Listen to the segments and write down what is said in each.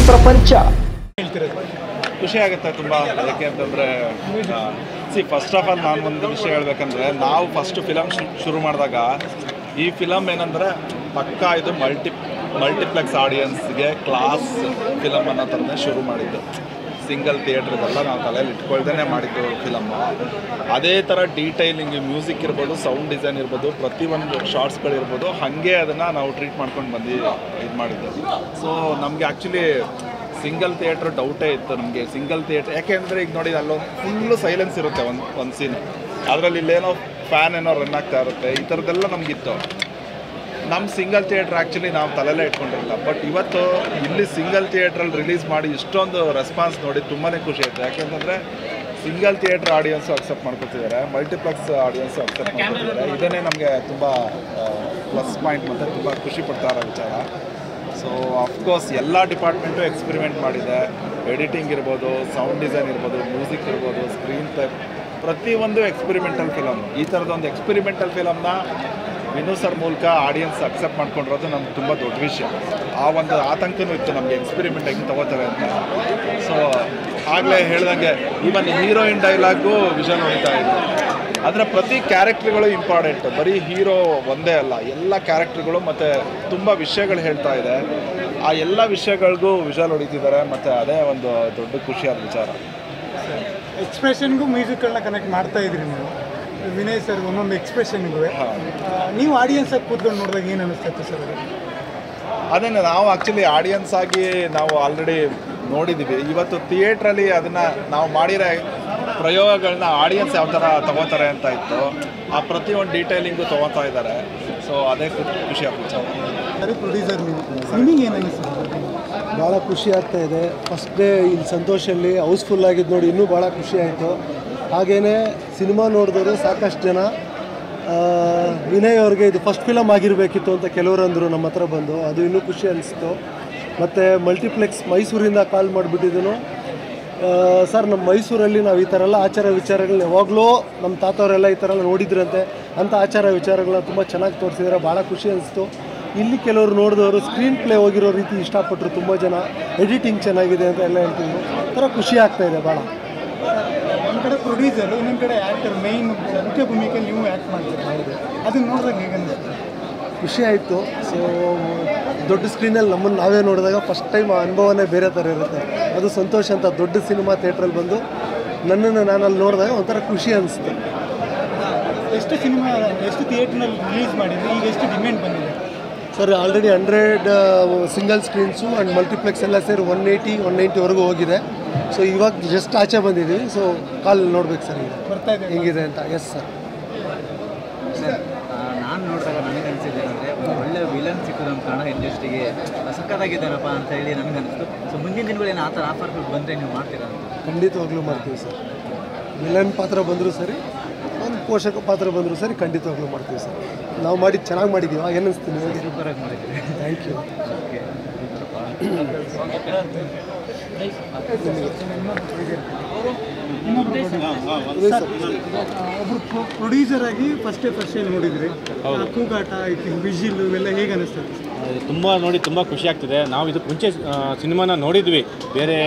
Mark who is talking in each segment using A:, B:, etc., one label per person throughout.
A: ಪ್ರಪಂಚ.
B: ಖುಷಿ ಆಗುತ್ತೆ ತುಂಬ. ಯಾಕೆಂತಂದರೆ ಫಸ್ಟ್ ಆಫ್ ಆಲ್ ನಾನು ಒಂದು ವಿಷಯ ಹೇಳ್ಬೇಕಂದ್ರೆ, ನಾವು ಫಸ್ಟ್ ಫಿಲಮ್ ಶುರು ಮಾಡಿದಾಗ ಈ ಫಿಲಮ್ ಏನಂದರೆ ಪಕ್ಕಾ ಇದು ಮಲ್ಟಿಪ್ಲೆಕ್ಸ್ ಆಡಿಯನ್ಸ್ಗೆ ಕ್ಲಾಸ್ ಫಿಲಮ್ ಅನ್ನೋ ಥರನೇ ಶುರು ಮಾಡಿದ್ದು. ಸಿಂಗಲ್ ಥಿಯೇಟ್ರಿಗೆಲ್ಲ ನಾವು ತಲೆಯಲ್ಲಿ ಇಟ್ಕೊಳ್ದೇ ಮಾಡಿದ್ದು ಫಿಲಮ್ಮು. ಅದೇ ಥರ ಡೀಟೈಲಿಂಗ್, ಮ್ಯೂಸಿಕ್ ಇರ್ಬೋದು, ಸೌಂಡ್ ಡಿಸೈನ್ ಇರ್ಬೋದು, ಪ್ರತಿಯೊಂದು ಶಾರ್ಟ್ಸ್ಗಳಿರ್ಬೋದು, ಹಾಗೆ ಅದನ್ನು ನಾವು ಟ್ರೀಟ್ ಮಾಡ್ಕೊಂಡು ಬಂದು ಇದು ಮಾಡಿದ್ದು. ಸೊ ನಮಗೆ ಆ್ಯಕ್ಚುಲಿ ಸಿಂಗಲ್ ಥಿಯೇಟ್ರ್ ಡೌಟೇ ಇತ್ತು ನಮಗೆ. ಸಿಂಗಲ್ ಥಿಯೇಟ್ರ್ ಯಾಕೆಂದರೆ ಈಗ ನೋಡಿ ಅಲ್ಲೊಂದು ಫುಲ್ಲು ಸೈಲೆನ್ಸ್ ಇರುತ್ತೆ ಒಂದು ಸೀನ್, ಅದರಲ್ಲಿ ಇಲ್ಲೇನೋ ಫ್ಯಾನ್ ಏನೋ ರನ್ ಆಗ್ತಾ ಇರುತ್ತೆ. ಈ ಥರದ್ದೆಲ್ಲ ನಮಗಿತ್ತು. ನಮ್ಮ ಸಿಂಗಲ್ ಥಿಯೇಟ್ರ್ ಆ್ಯಕ್ಚುಲಿ ನಾವು ತಲೆಯಲ್ಲೇ ಇಟ್ಕೊಂಡಿರಲಿಲ್ಲ. ಬಟ್ ಇವತ್ತು ಇಲ್ಲಿ ಸಿಂಗಲ್ ಥಿಯೇಟ್ರಲ್ಲಿ ರಿಲೀಸ್ ಮಾಡಿ ಇಷ್ಟೊಂದು ರೆಸ್ಪಾನ್ಸ್ ನೋಡಿ ತುಂಬಾ ಖುಷಿ ಆಯಿತು. ಯಾಕೆಂತಂದರೆ ಸಿಂಗಲ್ ಥಿಯೇಟ್ರ್ ಆಡಿಯನ್ಸು ಅಕ್ಸೆಪ್ಟ್ ಮಾಡ್ಕೊತಿದ್ದಾರೆ, ಮಲ್ಟಿಪ್ಲೆಕ್ಸ್ ಆಡಿಯನ್ಸು ಅಕ್ಸೆಪ್ಟ್ ಮಾಡ್ಕೊತಿದ್ದಾರೆ. ಇದನ್ನೇ ನಮಗೆ ತುಂಬ ಪ್ಲಸ್ ಪಾಯಿಂಟ್ ಮತ್ತು ತುಂಬ ಖುಷಿ ಪಡ್ತಾ ಇರೋ ವಿಚಾರ. ಸೊ ಅಫ್ಕೋರ್ಸ್ ಎಲ್ಲ ಡಿಪಾರ್ಟ್ಮೆಂಟು ಎಕ್ಸ್ಪೆರಿಮೆಂಟ್ ಮಾಡಿದೆ. ಎಡಿಟಿಂಗ್ ಇರ್ಬೋದು, ಸೌಂಡ್ ಡಿಸೈನ್ ಇರ್ಬೋದು, ಮ್ಯೂಸಿಕ್ ಇರ್ಬೋದು, ಸ್ಕ್ರೀನ್ ಪ್ಲೇ, ಪ್ರತಿಯೊಂದು ಎಕ್ಸ್ಪೆರಿಮೆಂಟಲ್ ಫಿಲಮ್. ಈ ಥರದೊಂದು ಎಕ್ಸ್ಪೆರಿಮೆಂಟಲ್ ಫಿಲಮ್ನ ವಿನು ಸರ್ ಮೂಲಕ ಆಡಿಯನ್ಸ್ ಅಕ್ಸೆಪ್ಟ್ ಮಾಡ್ಕೊಂಡಿರೋದು ನಮ್ಗೆ ತುಂಬ ದೊಡ್ಡ ವಿಷಯ. ಆ ಒಂದು ಆತಂಕನೂ ಇತ್ತು ನಮಗೆ, ಎಕ್ಸ್ಪೆರಿಮೆಂಟ್ ಹೆಂಗೆ ತೊಗೋತಾರೆ ಅಂತ. ಸೊ ಆಗಲೇ ಹೇಳ್ದಂಗೆ ಈವನ್ ಹೀರೋಯಿನ್ ಡೈಲಾಗು ವಿಷನ್ ಹೊಡಿತಾ ಇತ್ತು. ಅಂದರೆ ಪ್ರತಿ ಕ್ಯಾರೆಕ್ಟ್ರುಗಳು ಇಂಪಾರ್ಟೆಂಟ್, ಬರೀ ಹೀರೋ ಒಂದೇ ಅಲ್ಲ, ಎಲ್ಲ ಕ್ಯಾರೆಕ್ಟ್ರುಗಳು ಮತ್ತು ತುಂಬ ವಿಷಯಗಳು ಹೇಳ್ತಾ ಇದೆ. ಆ ಎಲ್ಲ ವಿಷಯಗಳಿಗೂ ವಿಷಲ್ ಹೊಡಿತಿದ್ದಾರೆ ಮತ್ತು ಅದೇ ಒಂದು ದೊಡ್ಡ ಖುಷಿಯಾದ ವಿಚಾರ.
C: ಎಕ್ಸ್ಪ್ರೆಷನ್ಗೂ ಮ್ಯೂಸಿಕ್ಗಳನ್ನ ಕನೆಕ್ಟ್ ಮಾಡ್ತಾ ಇದ್ರಿ ನೀವು, ವಿನಯ್ ಸರ್ ಒಂದೊಂದು ಎಕ್ಸ್ಪ್ರೆಷನ್ಗೂ. ನೀವು ಆಡಿಯನ್ಸಾಗಿ ಕೂತ್ಕೊಂಡು ನೋಡಿದಾಗ ಏನು ಅನ್ನಿಸ್ತಾಯಿತ್ತು ಸರ್?
B: ಅದನ್ನು ನಾವು ಆ್ಯಕ್ಚುಲಿ ಆಡಿಯನ್ಸ್ ಆಗಿ ನಾವು ಆಲ್ರೆಡಿ ನೋಡಿದ್ದೀವಿ. ಇವತ್ತು ಥಿಯೇಟ್ರಲ್ಲಿ ಅದನ್ನು ನಾವು ಮಾಡಿರೋ ಪ್ರಯೋಗಗಳನ್ನ ಆಡಿಯನ್ಸ್ ಯಾವ ಥರ ತೊಗೋತಾರೆ ಅಂತ ಇತ್ತು. ಆ ಪ್ರತಿಯೊಂದು ಡೀಟೇಲಿಂಗು ತೊಗೋತಾ ಇದ್ದಾರೆ. ಸೊ ಅದೇ ಖುಷಿ ಆಗ್ತಿತ್ತು.
C: ಸರಿ, ಪ್ರೊಡ್ಯೂಸರ್ ನಿಮಗೆ ಏನು ಅನ್ನಿಸ್ತು?
D: ಭಾಳ ಖುಷಿ ಆಗ್ತಾ ಇದೆ. ಫಸ್ಟ್ ಡೇ ಇಲ್ಲಿ ಸಂತೋಷಲ್ಲಿ ಹೌಸ್ಫುಲ್ ಆಗಿದ್ದು ನೋಡಿ ಇನ್ನೂ ಭಾಳ ಖುಷಿ ಆಯಿತು. ಹಾಗೆಯೇ ಸಿನಿಮಾ ನೋಡಿದವರು ಸಾಕಷ್ಟು ಜನ ವಿನಯ್ ಅವ್ರಿಗೆ ಇದು ಫಸ್ಟ್ ಫಿಲಮ್ ಆಗಿರಬೇಕಿತ್ತು ಅಂತ ಕೆಲವರು ಅಂದರು ನಮ್ಮ ಹತ್ರ ಬಂದು. ಅದು ಇನ್ನೂ ಖುಷಿ ಅನಿಸ್ತು. ಮತ್ತು ಮಲ್ಟಿಪ್ಲೆಕ್ಸ್ ಮೈಸೂರಿಂದ ಕಾಲ್ ಮಾಡಿಬಿಟ್ಟಿದ್ದನು, ಸರ್ ನಮ್ಮ ಮೈಸೂರಲ್ಲಿ ನಾವು ಈ ಥರ ಎಲ್ಲ ಆಚಾರ ವಿಚಾರಗಳನ್ನ ಯಾವಾಗಲೂ ನಮ್ಮ ತಾತವರೆಲ್ಲ ಈ ಥರ ಎಲ್ಲ ನೋಡಿದ್ರಂತೆ, ಅಂಥ ಆಚಾರ ವಿಚಾರಗಳನ್ನ ತುಂಬ ಚೆನ್ನಾಗಿ ತೋರಿಸಿದ್ದಾರೆ. ಭಾಳ ಖುಷಿ ಅನಿಸ್ತು. ಇಲ್ಲಿ ಕೆಲವರು ನೋಡಿದವರು ಸ್ಕ್ರೀನ್ ಪ್ಲೇ ಹೋಗಿರೋ ರೀತಿ ಇಷ್ಟಪಟ್ಟರು ತುಂಬ ಜನ. ಎಡಿಟಿಂಗ್ ಚೆನ್ನಾಗಿದೆ ಅಂತ ಎಲ್ಲ ಹೇಳ್ತಿದ್ರು. ಥರ ಖುಷಿ ಆಗ್ತಾಯಿದೆ ಭಾಳ.
C: ಒಂದು ಕಡೆ ಪ್ರೊಡ್ಯೂಸರ್, ಇನ್ನೊಂದು ಕಡೆ ಆ್ಯಕ್ಟರ್, ಮೇಯ್ನ್ ಮುಖ್ಯ ಭೂಮಿಕೆ ನೀವು ಆ್ಯಕ್ಟ್ ಮಾಡ್ತೀರಿ. ಅದನ್ನು ನೋಡಿದಾಗ ಹೇಗೆ ಅನ್ನಿಸ್ತು?
D: ಖುಷಿ ಆಯಿತು. ಸೊ ದೊಡ್ಡ ಸ್ಕ್ರೀನಲ್ಲಿ ನಮ್ಮನ್ನು ನಾವೇ ನೋಡಿದಾಗ ಫಸ್ಟ್ ಟೈಮ್ ಆ ಅನುಭವನೇ ಬೇರೆ ಥರ ಇರುತ್ತೆ. ಅದು ಸಂತೋಷ ಅಂತ ದೊಡ್ಡ ಸಿನಿಮಾ ಥಿಯೇಟ್ರಲ್ಲಿ ಬಂದು ನನ್ನನ್ನು ನಾನು ಅಲ್ಲಿ ನೋಡಿದಾಗ ಒಂಥರ ಖುಷಿ ಅನಿಸ್ತು.
C: ಎಷ್ಟು ಥಿಯೇಟ್ರ್ನಲ್ಲಿ ರಿಲೀಸ್ ಮಾಡಿದ್ರಿ? ಈಗ ಎಷ್ಟು ಡಿಮ್ಯಾಂಡ್ ಬಂದಿದೆ
D: sir? Already 100 single screens and multiplex ಎಲ್ಲ ಸೇರಿ 180-190ವರೆಗೂ ಹೋಗಿದೆ. ಸೊ ಇವಾಗ ಜಸ್ಟ್ ಆಚೆ ಬಂದಿದ್ದೀವಿ. ಸೊ ಕಾಲ್ ನೋಡ್ಬೇಕು ಸರ್ ಈಗ
C: ಬರ್ತಾ ಇದೆ
D: ಹೆಂಗಿದೆ ಅಂತ. Yes sir.
E: ಸರ್, ನಾನು ನೋಡಿದಾಗ ನನಗೆ ಅನಿಸಿದ್ದು ಏನಂದರೆ ಒಳ್ಳೆ ವಿಲನ್ ಸಿಕ್ಕೋದು ನಮ್ಮ ಕನ್ನಡ ಇಂಡಸ್ಟ್ರಿಗೆ ಸಕ್ಕತ್ತಾಗಿದ್ದಾರಪ್ಪ ಅಂತ ಹೇಳಿ ನನಗೆ ಅನಿಸ್ತು. ಸೊ ಮುಂದಿನ ದಿನಗಳೇನು ಆ ಥರ ಆಫರ್ಗಳು ಬಂದರೆ ನೀವು ಮಾಡ್ತೀರಾ ಅಂತ?
D: ಖಂಡಿತವಾಗ್ಲೂ ಮಾಡ್ತೀವಿ ಸರ್. ವಿಲನ್ ಪಾತ್ರ ಬಂದರೂ ಸರಿ, ಒಂದು ಪೋಷಕ ಪಾತ್ರ ಬಂದರೂ ಸರಿ, ಖಂಡಿತವಾಗ್ಲೂ ಮಾಡ್ತೀವಿ ಸರ್. ನಾವು ಮಾಡಿದ್ದು ಚೆನ್ನಾಗಿ ಮಾಡಿದ್ದೀವಿ. ಏನು ಅನಿಸ್ತೀನಿ ನಿಮಗೆ?
E: ಸೂಪರಾಗಿ ಮಾಡಿದ್ದೀವಿ.
D: Thank you.
E: ಓಕೆ.
C: ಒಬ್ಬರು ಪ್ರೊಡ್ಯೂಸರ್ ಆಗಿ ಫಸ್ಟ್ ನೋಡಿದ್ರಿ, ಕೂಗಾಟ ವಿಜಿಲ್ ಇವೆಲ್ಲ ಹೇಗೆ ಅನಿಸ್ತದೆ?
F: ತುಂಬ ಖುಷಿ ಆಗ್ತಿದೆ. ನಾವು ಇದಕ್ಕೆ ಮುಂಚೆ ಸಿನಿಮಾನ ನೋಡಿದ್ವಿ, ಬೇರೆ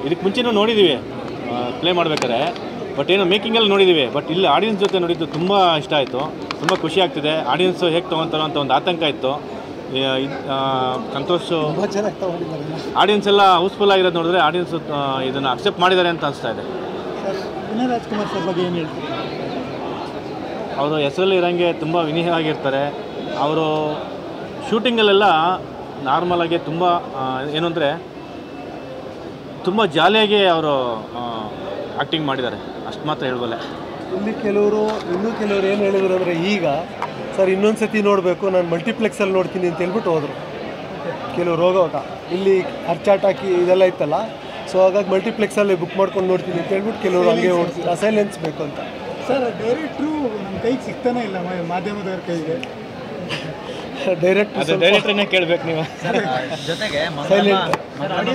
F: ಇದಕ್ಕೆ ಮುಂಚೆನೂ ನೋಡಿದ್ದೀವಿ ಪ್ಲೇ ಮಾಡ್ಬೇಕಾದ್ರೆ. ಬಟ್ ಏನೋ ಮೇಕಿಂಗಲ್ಲಿ ನೋಡಿದ್ದೀವಿ. ಬಟ್ ಇಲ್ಲಿ ಆಡಿಯನ್ಸ್ ಜೊತೆ ನೋಡಿದ್ದು ತುಂಬ ಇಷ್ಟ ಆಯಿತು. ತುಂಬ ಖುಷಿ ಆಗ್ತಿದೆ. ಆಡಿಯನ್ಸು ಹೇಗೆ ತೊಗೊತಾರೋ ಅಂತ ಒಂದು ಆತಂಕ ಇತ್ತು. ಸಂತೋಷ ಆಡಿಯನ್ಸ್ ಎಲ್ಲ ಹೌಸ್ಫುಲ್ ಆಗಿರೋದು ನೋಡಿದ್ರೆ ಆಡಿಯನ್ಸು ಇದನ್ನು ಅಕ್ಸೆಪ್ಟ್ ಮಾಡಿದ್ದಾರೆ ಅಂತ ಅನಿಸ್ತಾ ಇದೆ.
C: ವಿನಯ್ ರಾಜ್ಕುಮಾರ್ ಸರ್ ಬಗ್ಗೆ ಏನು ಹೇಳ್ತೀವಿ?
F: ಅವರು ಹೆಸರಲ್ಲಿ ಇರೋಂಗೆ ತುಂಬ ವಿನಯವಾಗಿರ್ತಾರೆ. ಅವರು ಶೂಟಿಂಗಲ್ಲೆಲ್ಲ ನಾರ್ಮಲಾಗಿ ತುಂಬ ಏನು ಅಂದರೆ ತುಂಬ ಜಾಲಿಯಾಗಿ ಅವರು ಆ್ಯಕ್ಟಿಂಗ್ ಮಾಡಿದ್ದಾರೆ, ಅಷ್ಟು ಮಾತ್ರ ಹೇಳ್ಬಲ್ಲೆ.
D: ಇನ್ನೂ ಕೆಲವರು ಏನು ಹೇಳಿದ್ರು ಅಂದರೆ, ಈಗ ಸರ್ ಇನ್ನೊಂದು ಸತಿ ನೋಡಬೇಕು, ನಾನು ಮಲ್ಟಿಪ್ಲೆಕ್ಸಲ್ಲಿ ನೋಡ್ತೀನಿ ಅಂತ ಹೇಳ್ಬಿಟ್ಟು ಹೋದರು ಕೆಲವರು. ಹೋಗೋವಾಗ ಇಲ್ಲಿ ಅರ್ಚಾಟಾಕಿ ಇದೆಲ್ಲ ಇತ್ತಲ್ಲ, ಸೊ ಹಾಗಾಗಿ ಮಲ್ಟಿಪ್ಲೆಕ್ಸಲ್ಲಿ ಬುಕ್ ಮಾಡ್ಕೊಂಡು ನೋಡ್ತೀನಿ ಅಂತ ಹೇಳ್ಬಿಟ್ಟು ಕೆಲವರು ಹಂಗೆ ಓಡ್ತೀನಿ. ಅಸೈಲೆನ್ಸ್ ಬೇಕು ಅಂತ.
C: ಸರ್ ಡೈರೆಕ್ಟ್ರು ನಮ್ಮ ಕೈಗೆ ಸಿಗ್ತಾನೆ ಇಲ್ಲ, ಮಾಧ್ಯಮದವ್ರ ಕೈಗೆ.
F: ಡೈರೆಕ್ಟ್ರನ್ನೇ ಕೇಳಬೇಕು ನೀವು.
E: ಜೊತೆಗೆ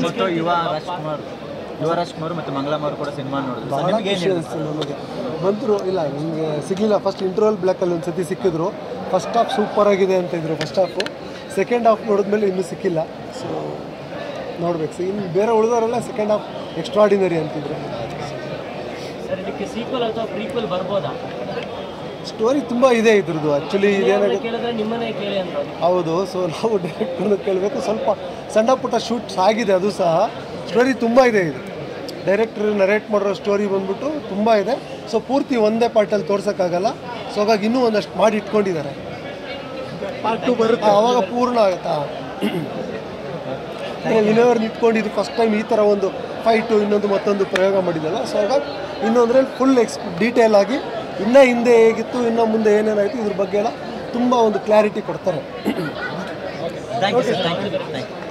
E: ಮತ್ತು ಯುವ ರಾಜ್ಕುಮಾರ್ ಮತ್ತು ಮಂಗಳಮ್ಮ ಕೂಡ ಸಿನಿಮಾ ನೋಡಿದ್ರು.
D: ಭಾಳ ಖುಷಿ ಅನಿಸ್ತು ನಮಗೆ. ಬಂದರು, ಇಲ್ಲ ನಿಮಗೆ ಸಿಗಲಿಲ್ಲ. ಫಸ್ಟ್ ಇಂಟರ್ವಲ್ ಬ್ಲ್ಯಾಕಲ್ಲಿ ಒಂದು ಸತಿ ಸಿಕ್ಕಿದ್ರು. ಫಸ್ಟ್ ಹಾಫ್ ಸೂಪರ್ ಆಗಿದೆ ಅಂತ ಇದ್ರು ಫಸ್ಟ್ ಹಾಫು. ಸೆಕೆಂಡ್ ಹಾಫ್ ನೋಡಿದ್ಮೇಲೆ ಇನ್ನೂ ಸಿಕ್ಕಿಲ್ಲ. ಸೊ ನೋಡ್ಬೇಕು ಸರ್. ಇನ್ನು ಬೇರೆ ಉಳಿದವರೆಲ್ಲ ಸೆಕೆಂಡ್ ಹಾಫ್ ಎಕ್ಸ್ಟ್ರಾಡಿನರಿ ಅಂತಿದ್ರು.
A: ಸರ್ ಇದಕ್ಕೆ ಸೀಕ್ವಲ್ ಅಥವಾ ಪ್ರೀಕ್ವಲ್ ಬರ್ಬೋದಾ?
D: ಸ್ಟೋರಿ ತುಂಬ ಇದೆ ಇದ್ರದ್ದು. ಆ್ಯಕ್ಚುಲಿ ಇದೇನಾಗುತ್ತೆ
A: ಕೇಳಿದ್ರೆ ನಿಮ್ಮನ್ನೇ ಕೇಳಿ ಅಂತ.
D: ಹೌದು. ಸೊ ನಾವು ಡೈರೆಕ್ಟರ್ನ ಕೇಳಬೇಕು. ಸ್ವಲ್ಪ ಸಣ್ಣ ಪುಟ್ಟ ಶೂಟ್ಸ್ ಆಗಿದೆ, ಅದು ಸಹ. ಸ್ಟೋರಿ ತುಂಬ ಇದೆ ಇದು. ಡೈರೆಕ್ಟ್ರ್ ನರೇಟ್ ಮಾಡಿರೋ ಸ್ಟೋರಿ ಬಂದ್ಬಿಟ್ಟು ತುಂಬ ಇದೆ. ಸೊ ಪೂರ್ತಿ ಒಂದೇ ಪಾರ್ಟಲ್ಲಿ ತೋರ್ಸೋಕ್ಕಾಗಲ್ಲ. ಸೊ ಹಾಗಾಗಿ ಇನ್ನೂ ಒಂದಷ್ಟು ಮಾಡಿ ಇಟ್ಕೊಂಡಿದ್ದಾರೆ.
C: ಪಾರ್ಟ್ 2 ಬರುತ್ತೆ,
D: ಆವಾಗ ಪೂರ್ಣ ಆಗುತ್ತಾ. ವಿನಯವ್ರು ನಿಂತ್ಕೊಂಡು ಇದು ಫಸ್ಟ್ ಟೈಮ್ ಈ ಥರ ಒಂದು ಫೈಟು ಇನ್ನೊಂದು ಮತ್ತೊಂದು ಪ್ರಯೋಗ ಮಾಡಿದ್ದಲ್ಲ. ಸೊ ಹಾಗಾಗಿ ಇನ್ನೊಂದರಲ್ಲಿ ಫುಲ್ ಡೀಟೇಲ್ ಆಗಿ ಇನ್ನೂ ಹಿಂದೆ ಹೇಗಿತ್ತು, ಇನ್ನೂ ಮುಂದೆ ಏನೇನಾಯಿತು ಇದ್ರ ಬಗ್ಗೆ ಎಲ್ಲ ತುಂಬ ಒಂದು ಕ್ಲಾರಿಟಿ ಕೊಡ್ತಾರೆ.
E: Thank you sir, thank you.